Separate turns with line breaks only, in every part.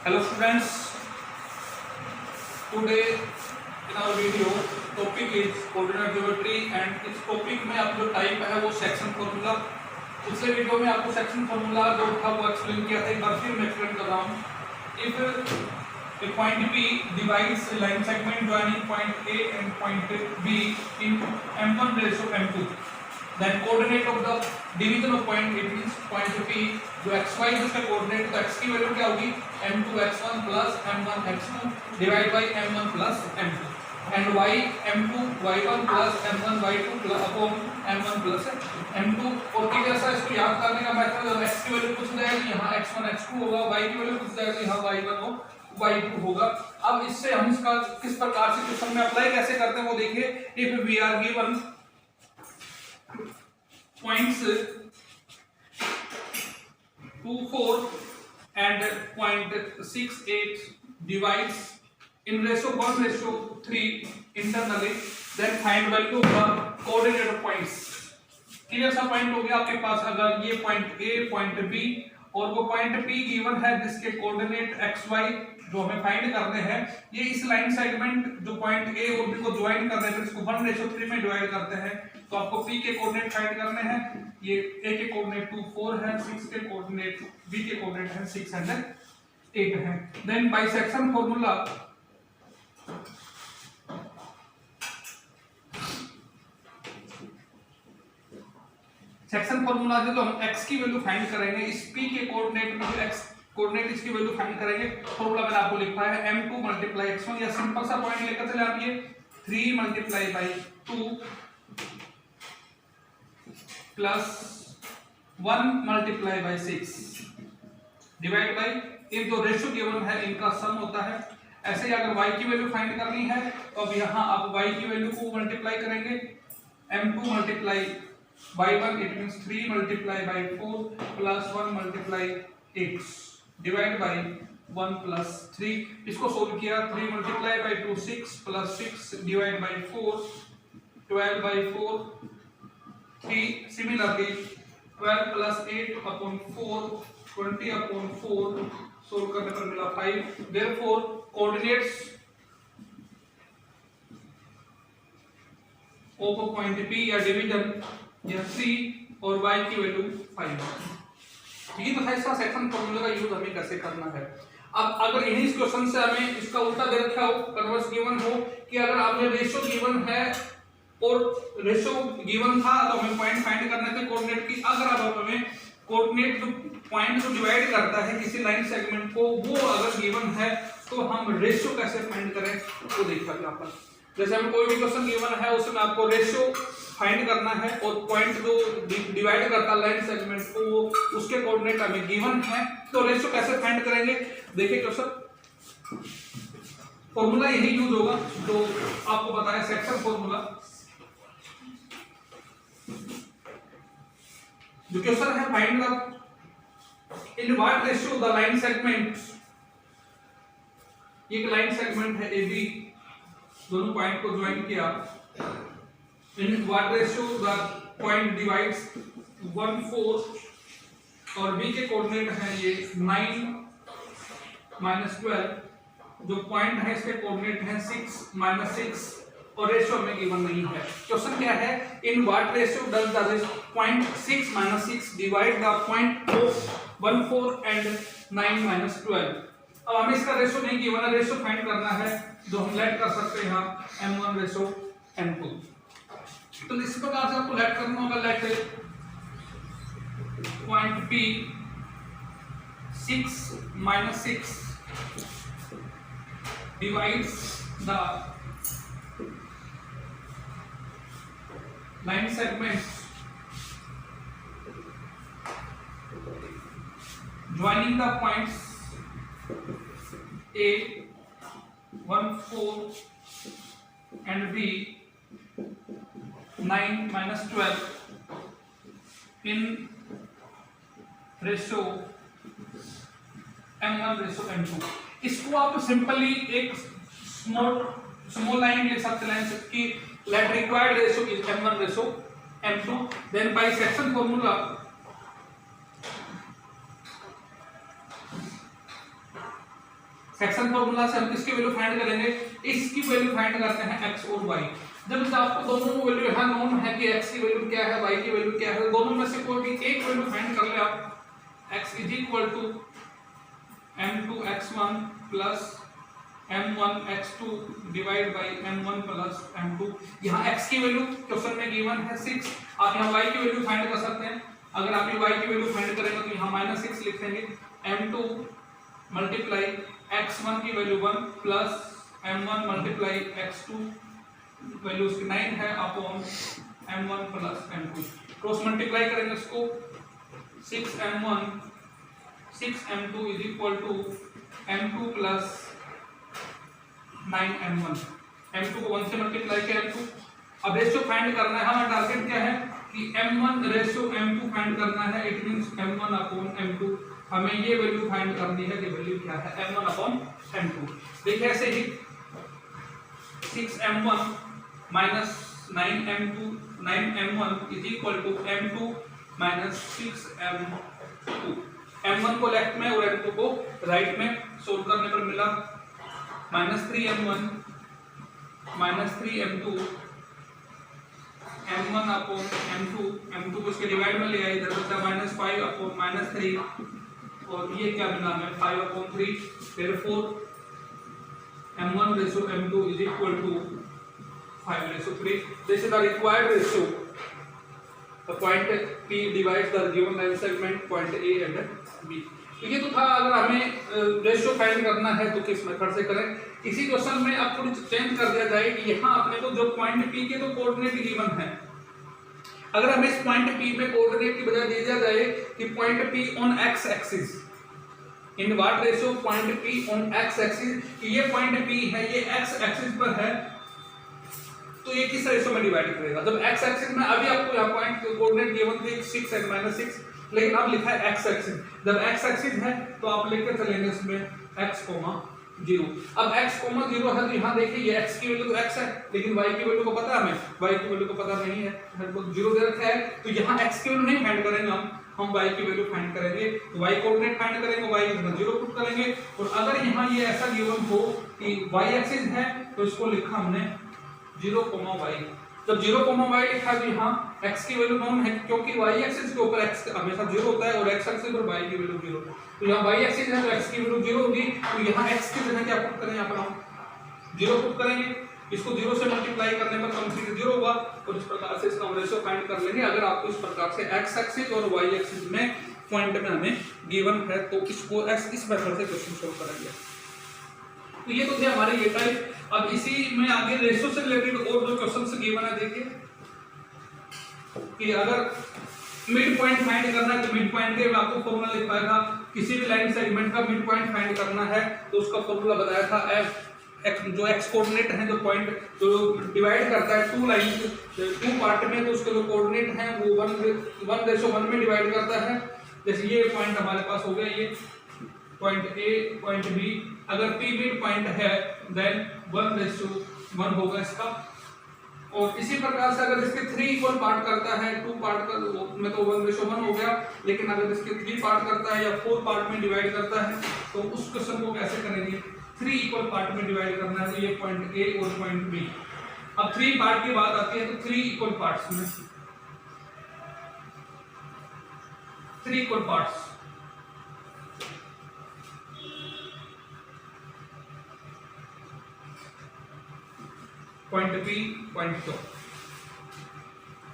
Hello students, today in our video topic is coordinate geometry and इस topic में आप जो टाइप है वो सेक्शन फॉर्मूला। पिछले वीडियो में आपको सेक्शन फॉर्मूला जो था वो एक्सप्लेन किया था, एक बार फिर मैं एक्सप्लेन कर रहा हूँ। If a point B divides a line segment joining point A and point B in m1 ratio m2, then coordinate of the division of point it means point P जो xy है उसका coordinate, तो x की value क्या होगी m2 x1 plus m1 x2 divide by m1 plus m2 and y m2 y1 plus m1 y2 plus upon m1 plus m2। और क्या जैसा इसको याद करने का मेथड, x की वैल्यू पूछ जाएगी यहाँ x1 x2 होगा, y की वैल्यू पूछ जाएगी यहाँ y1 हो y2 होगा। अब इससे हम इसका किस प्रकार से क्वेश्चन में अप्लाई कैसे करते हैं वो देखिए। If we are given points 2 4 and point 6 8 divides in ratio 1 ratio 3 internally, then find value of the coordinate of points। Clear सा पॉइंट हो गया आपके पास। अगर ये पॉइंट A पॉइंट B और वो पॉइंट P गिवन है जिसके कोऑर्डिनेट xy जो हमें फाइंड करने हैं, ये इस लाइन सेगमेंट जो पॉइंट A और B को ज्वाइन कर रहे हैं, इसको 1 ratio 3 में डिवाइड करते हैं, तो आपको P के कोऑर्डिनेट फाइंड करने हैं। ये A के कोऑर्डिनेट 2 4 है, 6 के कोऑर्डिनेट B के कोऑर्डिनेट है 6 and 8 है। Then bisection formula section formula से तो हम x की वैल्यू फाइंड करेंगे, इस P के कोऑर्डिनेट में x कोऑर्डिनेट इसकी वैल्यू फाइंड करेंगे। फार्मूला मैंने आपको लिखा है m2 मल्टीप्लाई x1, या सिंपल सा पॉइंट लेकर चले आप, ये 3 multiply by 2 plus 1 multiply by 6 divide by इन दो रेशियो गिवन है, इनका सम होता है। ऐसे ही अगर y की वैल्यू फाइंड करनी है तो अब यहाँ आप y की वैल्यू को मल्टीप्लाई करेंगे, m2 multiply y1 it means 3 multiply by 4 plus 1 multiply 8 divide by 1 plus 3। इसको सोल्व किया, 3 multiply by 2 6 plus 6 divide by 4 12 by 4 3। Similarly 12 plus 8 upon 4 20 upon 4 solve करने पर मिला 5। Therefore coordinates of point P या division या 3 और y की value 5। ठीक है, तो इसका सेक्शन फार्मूला का यूज हमें कैसे करना है। अब अगर इन्हीं क्वेश्चन से हमें इसका उल्टा दे रखा हो, कन्वर्स गिवन हो कि अगर आपने रेशियो गिवन है और रेशियो गिवन था तो हमें पॉइंट फाइंड करना है कोऑर्डिनेट की। अगर अब हमें कोऑर्डिनेट जो पॉइंट जो डिवाइड करता है किसी लाइन सेगमेंट को वो अगर गिवन है तो हम रेशियो कैसे फाइंड करें वो देखा यहाँ पर। जैसे हमें कोई भी क्वेश्चन गिवन है उसमें आपको रेशियो फाइंड करना है और पॉइंट जो डिवाइड करता है लाइन सेगमेंट को वो उसके कोऑर्डिनेट हमें गिवन है, तो रेशियो कैसे फाइंड करेंगे देखिए। क्वेश्चन फॉर्मूला यही यूज होगा जो आपको बताया, सेक्शन फॉर्मूला। जो क्वेश्चन है find the in what ratio the line segment, ये एक लाइन सेगमेंट है AB, दोनों पॉइंट को ज्वाइन किया, in what ratio the point divides 1 4 और B के कोऑर्डिनेट है ये 9 -12, जो पॉइंट है इसके कोऑर्डिनेट है 6 -6 और रेशियो में गिवन नहीं है। क्वेश्चन क्या है, in what ratio does the point 6 -6 divide the point of 1 4 and 9 -12। अब हमें इसका रेशियो नहीं गिवन है, रेशियो फाइंड करना है जो हम लेट कर सकते हैं यहाँ m1 रेशियो m2। तो इस प्रकार से आपको लेट करना होगा। Let point P 6 -6 divides the line segment joining the points A 1 4 and B 9 -12 in ratio m1 ratio m2। इसको आप सिंपली एक स्मॉल लाइन लिख सकते हैं कि let required ratio is m1 ratio m2। Then by section formula section formula से हम किसकी वैल्यू फाइंड करेंगे, इसकी वैल्यू फाइंड करते हैं x और y। जब आपको दोनों वैल्यू यहाँ नोन है कि x की वैल्यू क्या है, y की वैल्यू क्या है, दोनों में से कोई भी एक वैल्यू फाइंड कर ले आप, x is equal to m2x1 plus m1x2 divide by m1 plus m2। यहाँ x की वैल्यू क्वेश्चन में गिवन है 6, आप यहाँ y की वैल्यू फाइंड कर सकते हैं। अगर आप ये y की वैल्यू फाइंड करेंगे तो यहाँ -6 लिखेंगे, m2 मल्टीप्लाई x1 की value 1 plus m1 multiply x2 value उसकी 9 है upon m1 plus m2। Cross multiply करेंगे इसको, 6m2 is equal to m2 plus 9m1। m2 को 1 से मल्टीप्लाई किया m2। अब रेशियो फाइंड करना है, हमारा टारगेट क्या है कि m1 रेशियो m2 फाइंड करना है। It means m1 upon m2, हमें ये वैल्यू फाइंड करनी है कि वैल्यू क्या है m1 अपॉन m2। देखिए ऐसे ही 6m1 minus 9m1 is equal to m2 minus 6m2। m1 को लेफ्ट में और m2 को राइट में सोल्व करने पर मिला -3m1 -3m2 m1 upon m2 को इसके डिवाइड में ले आए, इधर बचा -5 अपॉन -3 और ये क्या मिला हमें 5 upon 3। therefore m1 ratio m2 is equal to 5:3। This is the required ratio. The point P divides the given line segment point A and B। ये तो था, अगर हमें रेशियो फाइंड करना है तो किस मेथड से करें। इसी क्वेश्चन में अब थोड़ी चेंज कर दिया जाए कि यहाँ अपने को जो पॉइंट P के तो कोऑर्डिनेट गिवन है, अगर हमें इस पॉइंट P में कोऑर्डिनेट की बजाय दे दिया जाए कि point P on x axis, in what ratio point P on x axis, ये पॉइंट P है, ये x एक्सिस पर है, तो ये किस रेशियो में डिवाइड करेगा। जब x एक्सिस में अभी आपको यहाँ पॉइंट कोऑर्डिनेट गिवन थे 6 एंड -6, लेकिन अब लिखा है x एक्सिस। जब x एक्सिस है तो आप लेकर चलेंगे इसमें x, 0। अब x, 0 है तो यहाँ देखिए ये x की वैल्यू तो x है, लेकिन y की वैल्यू को पता है हमें, y की वैल्यू को पता नहीं है, मेरे को 0 दे रखा है, तो यहाँ x की वैल्यू नहीं फाइंड करेंगे हम y की वैल्यू फाइंड करेंगे। तो y कोऑर्डिनेट फाइंड करेंगे, y की 0 पुट करेंगे। और अगर यहाँ ये ऐसा गिवन हो कि y एक्सिस है तो इसको लिखा हमने 0, y। जब 0, y लिखा तो यहाँ x की वैल्यू नॉन है, क्योंकि y एक्सिस के ऊपर x हमेशा 0 होता है और x एक्सिस पर y की वैल्यू 0। तो यहाँ y एक्सिस है तो x की वैल्यू 0 होगी, तो यहाँ x की जगह क्या पुट करें, यहाँ पर हम 0 पुट करेंगे। इसको 0 से मल्टीप्लाई करने पर कम से कम 0 होगा और इस प्रकार से इसका रेशियो फाइंड कर लेंगे। अगर आपको इस प्रकार से x एक्सिस और y एक्सिस में पॉइंट में हमें गिवन है तो इसको इस मेथड से क्वेश्चन सॉल्व करेंगे। तो ये तो थे हमारे ये टाइप। अब इसी में आगे रेशियो से रिलेटेड और जो क्वेश्चंस गिवन है, देखिए कि अगर मिड पॉइंट फाइंड करना है तो मिड पॉइंट के मैं आपको फॉर्मूला लिखवाया था, किसी भी लाइन सेगमेंट का मिड पॉइंट फाइंड करना है तो उसका फॉर्मूला बताया था f जो x कोऑर्डिनेट है, जो पॉइंट जो डिवाइड करता है टू लाइन टू पार्ट में, तो उसके जो कोऑर्डिनेट हैं वो 1:1 में डिवाइड करता है। जैसे ये पॉइंट हमारे पास हो गया, ये पॉइंट A पॉइंट B, अगर P मिड पॉइंट है देन 1:1 होगा इसका। और इसी प्रकार से अगर इसके 3 इक्वल पार्ट करता है, 2 पार्ट का में तो 1:1 हो गया, लेकिन अगर इसके 3 पार्ट करता है या 4 पार्ट में डिवाइड करता है तो उस क्वेश्चन को कैसे करेंगे, 3 इक्वल पार्ट में डिवाइड करना है। तो ये पॉइंट A और पॉइंट B। अब 3 पार्ट की बात आती है तो 3 इक्वल पार्ट्स में 3 equal parts, point P point Q।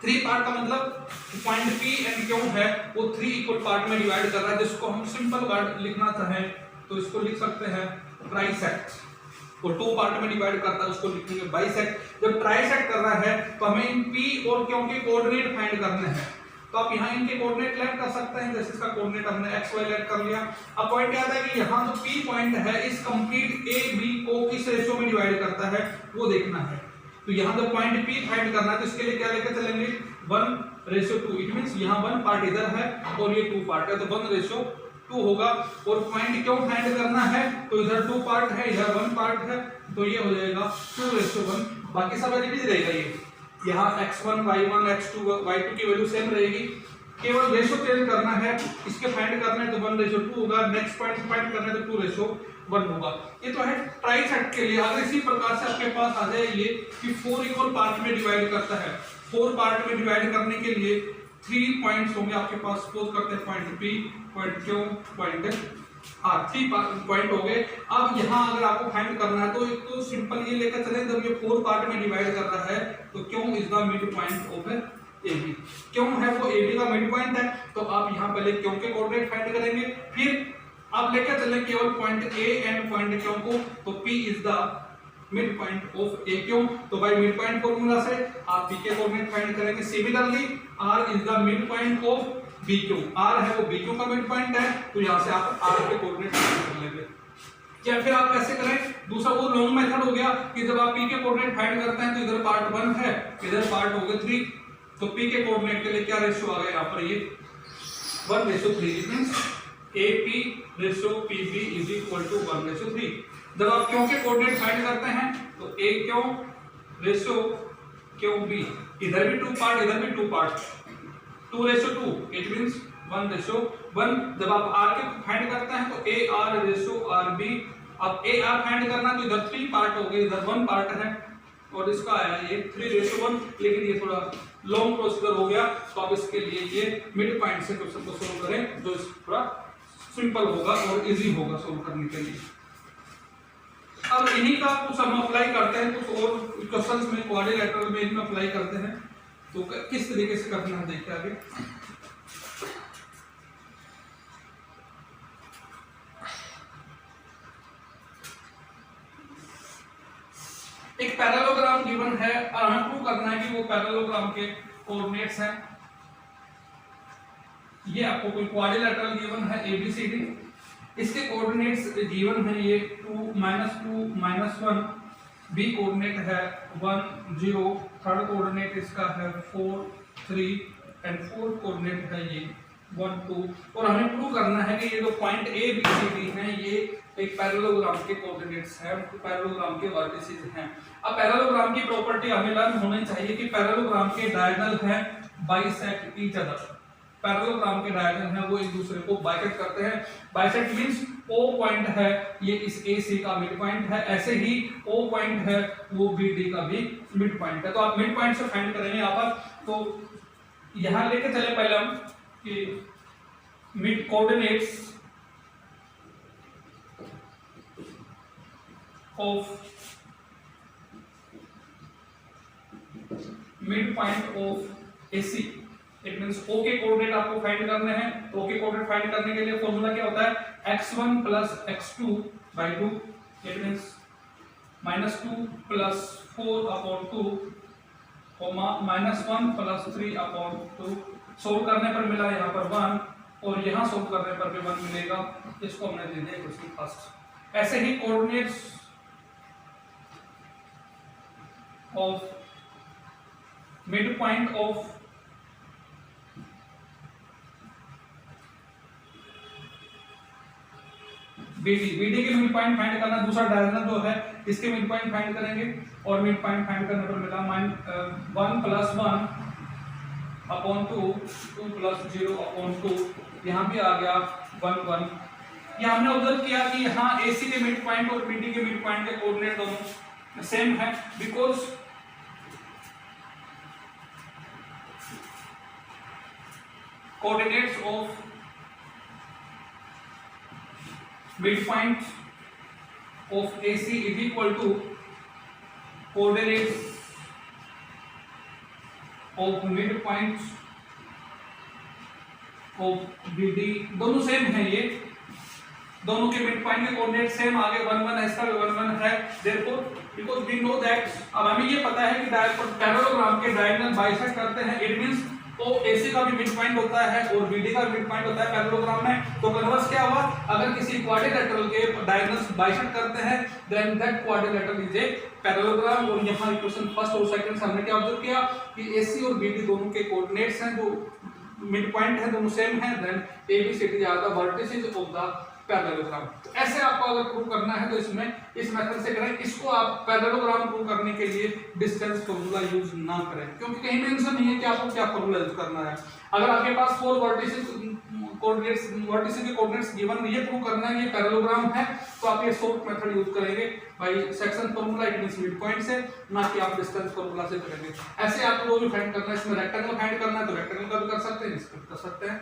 3 part का मतलब पॉइंट P एंड Q है वो 3 इक्वल पार्ट में डिवाइड कर रहा है, जिसको हम सिंपल वर्ड लिखना चाहें तो इसको लिख सकते हैं ट्राइसेक्ट। और 2 पार्ट में डिवाइड करता है उसको लिखेंगे बाइसेक्ट। जब ट्राइसेक्ट कर रहा है तो हमें इन P और Q के कोऑर्डिनेट फाइंड करने हैं, तो आप यहाँ इनके कोऑर्डिनेट लेट कर सकते हैं। जैसे इसका कोऑर्डिनेट हमने x y लेट कर लिया। अब पॉइंट याद है कि यहाँ जो P पॉइंट है इस कंप्लीट A B को किस रेशियो में डिवाइड करता है वो देखना है। तो यहाँ जब पॉइंट P फाइंड करना है तो इसके लिए क्या लेकर चलेंगे 1:2। इट मींस यहाँ 1 पार्ट इधर है और ये 2 पार्ट है, तो 1:2 होगा। और पॉइंट क्यों फाइंड करना है तो इधर 2 पार्ट है इधर 1 पार्ट है, तो ये हो जाएगा 2:1। बाकी सब एज इट इज रहेगा। ये यहाँ x1 y1 x2 y2 की वैल्यू सेम रहेगी। केवल रेशो चेंज करना है, इसके फाइंड करना है तो 1:2 होगा, नेक्स्ट पॉइंट फाइंड करना है तो 2:1 होगा। ये तो है ट्राई सेट के लिए। अगर इसी प्रकार से आपके पास आ जाए ये कि 4 इक्वल पार्ट में डिवाइड करता है, 4 पार्ट में डिवाइड करने के लिए 3 पॉइंट्स होंगे आपके पास। सपोज करते हैं point P, point Q, point R, 3 point हो गए। अब यहाँ अगर आपको फाइंड करना है तो एक तो सिंपल ये लेकर चलें, जब ये 4 पार्ट में डिवाइड कर रहा है तो Q is the mid point of AB। क्यों है वो AB का मिड पॉइंट है, तो आप यहाँ पहले Q के कोऑर्डिनेट फाइंड करेंगे, फिर आप लेकर चले केवल point A and point Q को, तो P is the mid point of A। क्यों? तो बाय मिड पॉइंट फॉर्मूला से आप P के कोऑर्डिनेट फाइंड करेंगे। Similarly R is the mid point of BQ, R है वो BQ का मिड पॉइंट है, तो यहाँ से आप R के कोऑर्डिनेट फाइंड कर लेंगे। या फिर आप कैसे करें, दूसरा वो लॉन्ग मेथड हो गया कि जब आप P के कोऑर्डिनेट फाइंड करते हैं तो इधर पार्ट 1 है, इधर पार्ट हो गया 3, तो P के कोऑर्डिनेट के लिए क्या रेशियो आ गया यहाँ पर, ये 1:3। It means AP/PB is equal to 1:3। जब आप Q के कोऑर्डिनेट फाइंड करते हैं तो AQ/QB, इधर भी 2 पार्ट, इधर भी 2 पार्ट, 2:2। It means 1:1। जब आप R के फाइंड करते हैं तो AR/RB। अब AR फाइंड करना तो इधर 3 पार्ट हो गए, इधर 1 पार्ट है, और इसका आया ये 3:1। लेकिन ये थोड़ा लॉन्ग प्रोसीजर हो गया, तो आप इसके लिए ये मिड पॉइंट से क्वेश्चन को सोल्व करें, जो थोड़ा सिंपल होगा और इजी होगा सोल्व करने के लिए। अब इन्हीं का कुछ हम अप्लाई करते हैं, कुछ और क्वेश्चंस में क्वाड्रिलेटरल में इनमें अप्लाई करते हैं, तो किस तरीके से करना है देखते हैं आगे। एक पैरेललोग्राम गिवन है और हमें प्रूव करना है कि वो पैरेललोग्राम के कोऑर्डिनेट्स हैं। ये आपको कोई क्वाड्रिलेटरल गिवन है ABCD, इसके कोऑर्डिनेट्स गिवन है ये 2, -2, -1, B कोऑर्डिनेट है 1, 0, थर्ड कोऑर्डिनेट इसका है 4, 3 एंड फोर्थ कोऑर्डिनेट है ये 1, 2। और हमें प्रूव करना है कि ये जो पॉइंट ABCD हैं ये एक पैरेललोग्राम के कोऑर्डिनेट्स हैं, पैरेललोग्राम के वर्टिसेस हैं। अब पैरेललोग्राम की प्रॉपर्टी हमें लर्न होनी चाहिए कि पैरेललोग्राम के डायगोनल हैं बाइसेक्ट ईच अदर। पैरेललोग्राम के डायगोनल हैं वो एक दूसरे को बाइसेक्ट करते हैं। बाइसेक्ट मींस O पॉइंट है ये इस AC का मिड पॉइंट है, ऐसे ही O पॉइंट है वो BD का भी मिड पॉइंट है। तो आप मिड पॉइंट से फाइंड करेंगे यहाँ पर। तो यहाँ लेके चले पहले हम कि mid coordinates of mid point of AC। It means O के कोऑर्डिनेट आपको फाइंड करने हैं। O के कोऑर्डिनेट फाइंड करने के लिए फॉर्मूला क्या होता है, x1 + x2/2। It means -2 + 4/2, -1 + 3/2। Solve करने पर मिला यहाँ पर 1, और यहाँ सोल्व करने पर भी 1 मिलेगा। इसको हमने दे दिया क्वेश्चन फर्स्ट। ऐसे ही coordinates of mid point of BD के मिड पॉइंट फाइंड करना, दूसरा डायगोनल जो है इसके मिड पॉइंट फाइंड करेंगे, और मिड पॉइंट फाइंड करने पर मिला 1 + 1/2, 2 + 0/2। यहाँ भी आ गया 1, 1। यहाँ हमने ऑब्जर्व किया कि यहाँ AC के मिड पॉइंट और BD के मिड पॉइंट के कोऑर्डिनेट दोनों सेम है, because coordinates of midpoints of AC is equal to coordinates of midpoints of BD। दोनों सेम है, ये दोनों के मिड पॉइंट के कोऑर्डिनेट सेम, आगे 1, 1 है, इसका भी 1, 1 है। therefore because we know that, अब हमें ये पता है कि पैरेललोग्राम के डायगोनल बाइसेक्ट करते हैं। इट मींस तो AC का भी मिड पॉइंट होता है और BD का भी मिड पॉइंट होता है पैरेललोग्राम में। तो कन्वर्स क्या हुआ, अगर किसी क्वाड्रिलेटरल के डायगोनल्स बाइसेक्ट करते हैं then that quadrilateral is a parallelogram. और यहाँ इक्वेशन फर्स्ट और सेकंड से हमने क्या ऑब्जर्व किया कि AC और BD दोनों के कोऑर्डिनेट्स हैं, जो मिड पॉइंट है दोनों सेम है, then ABCD are the vertices of the parallelogram. तो ऐसे आपको अगर प्रूव करना है तो इसमें इस मेथड से करें। इसको आप पैरेललोग्राम प्रूव करने के लिए डिस्टेंस फॉर्मूला यूज ना करें, क्योंकि कहीं मेंशन नहीं है कि आपको क्या फॉर्मूला यूज करना है। अगर आपके पास 4 वर्टिसेस के कोऑर्डिनेट्स गिवन, ये प्रूव करना है ये पैरेललोग्राम है, तो आप ये शॉर्ट मेथड यूज करेंगे by section formula, it means mid point से, ना कि आप डिस्टेंस फॉर्मूला से करेंगे। ऐसे आपको जो भी फाइंड करना है, इसमें रेक्टेंगल फाइंड करना है तो रेक्टेंगल का भी कर सकते हैं, इसका भी कर सकते हैं।